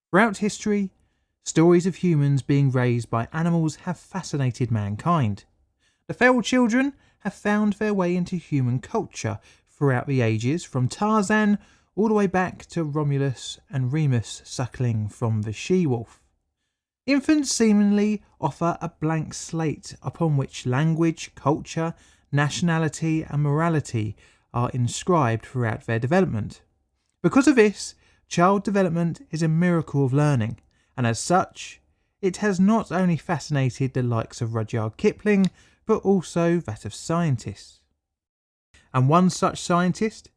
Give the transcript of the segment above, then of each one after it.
Throughout history, stories of humans being raised by animals have fascinated mankind. The feral children have found their way into human culture throughout the ages, from Tarzan all the way back to Romulus and Remus suckling from the she-wolf. Infants seemingly offer a blank slate upon which language, culture, nationality and morality are inscribed throughout their development. Because of this, child development is a miracle of learning, and as such, it has not only fascinated the likes of Rudyard Kipling, but also that of scientists. And one such scientist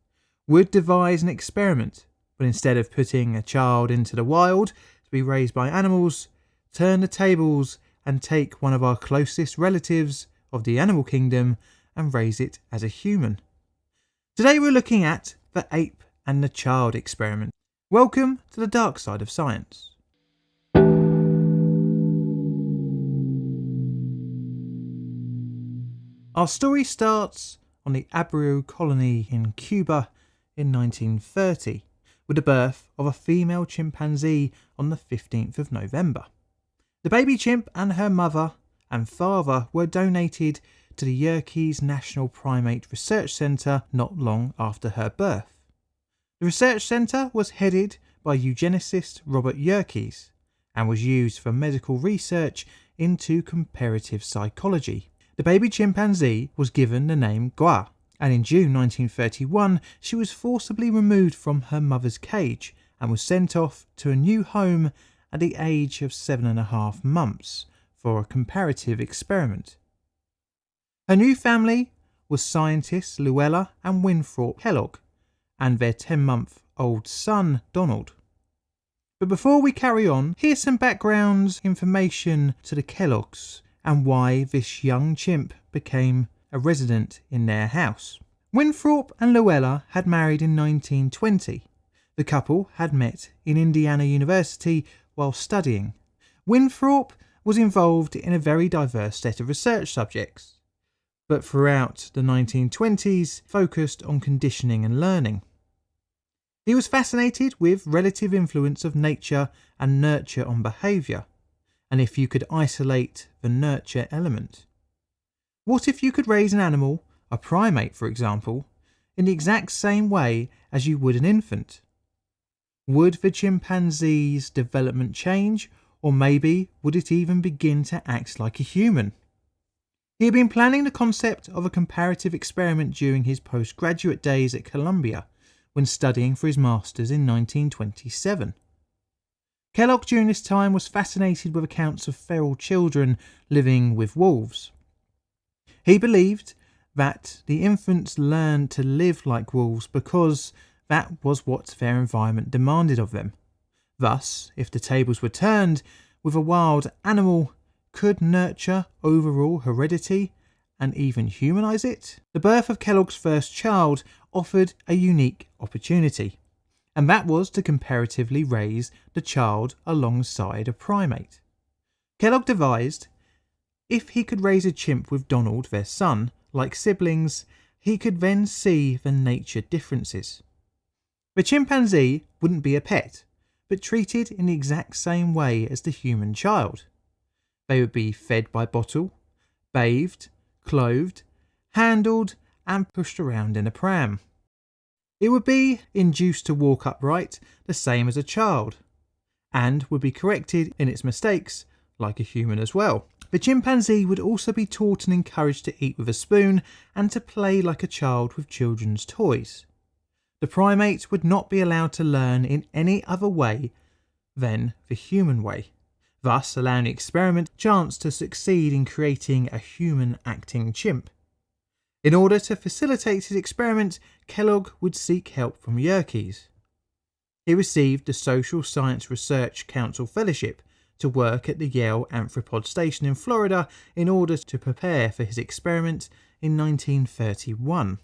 would devise an experiment, but instead of putting a child into the wild to be raised by animals, turn the tables and take one of our closest relatives of the animal kingdom and raise it as a human. Today we're looking at the ape and the child experiment. Welcome to the dark side of science. Our story starts on the Abreu colony in Cuba in 1930 with the birth of a female chimpanzee on the 15th of November. The baby chimp and her mother and father were donated to the Yerkes National Primate Research Center not long after her birth. The research centre was headed by eugenicist Robert Yerkes and was used for medical research into comparative psychology. The baby chimpanzee was given the name Gua, and in June 1931 she was forcibly removed from her mother's cage and was sent off to a new home at the age of 7.5 months for a comparative experiment. Her new family was scientists Luella and Winthrop Kellogg and their 10-month-old son, Donald. But before we carry on, here's some background information to the Kelloggs and why this young chimp became a resident in their house. Winthrop and Luella had married in 1920. The couple had met in Indiana University while studying. Winthrop was involved in a very diverse set of research subjects, but throughout the 1920s focused on conditioning and learning. He was fascinated with relative influence of nature and nurture on behaviour, and if you could isolate the nurture element. What if you could raise an animal, a primate for example, in the exact same way as you would an infant? Would the chimpanzee's development change, or maybe would it even begin to act like a human? He had been planning the concept of a comparative experiment during his postgraduate days at Columbia, when studying for his Masters in 1927. Kellogg during this time was fascinated with accounts of feral children living with wolves. He believed that the infants learned to live like wolves because that was what their environment demanded of them. Thus, if the tables were turned with a wild animal, could nurture overall heredity and even humanise it? The birth of Kellogg's first child offered a unique opportunity, and that was to comparatively raise the child alongside a primate. Kellogg devised, if he could raise a chimp with Donald, their son, like siblings, he could then see the nature differences. The chimpanzee wouldn't be a pet, but treated in the exact same way as the human child. They would be fed by bottle, bathed, clothed, handled and pushed around in a pram. It would be induced to walk upright the same as a child, and would be corrected in its mistakes like a human as well. The chimpanzee would also be taught and encouraged to eat with a spoon and to play like a child with children's toys. The primate would not be allowed to learn in any other way than the human way, thus allowing the experiment a chance to succeed in creating a human acting chimp. In order to facilitate his experiment, Kellogg would seek help from Yerkes. He received the Social Science Research Council Fellowship to work at the Yale Amphipod Station in Florida in order to prepare for his experiment in 1931.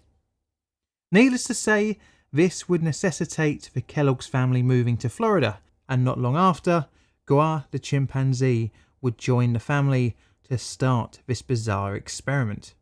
Needless to say, this would necessitate the Kellogg's family moving to Florida, and not long after, Gua the chimpanzee would join the family to start this bizarre experiment.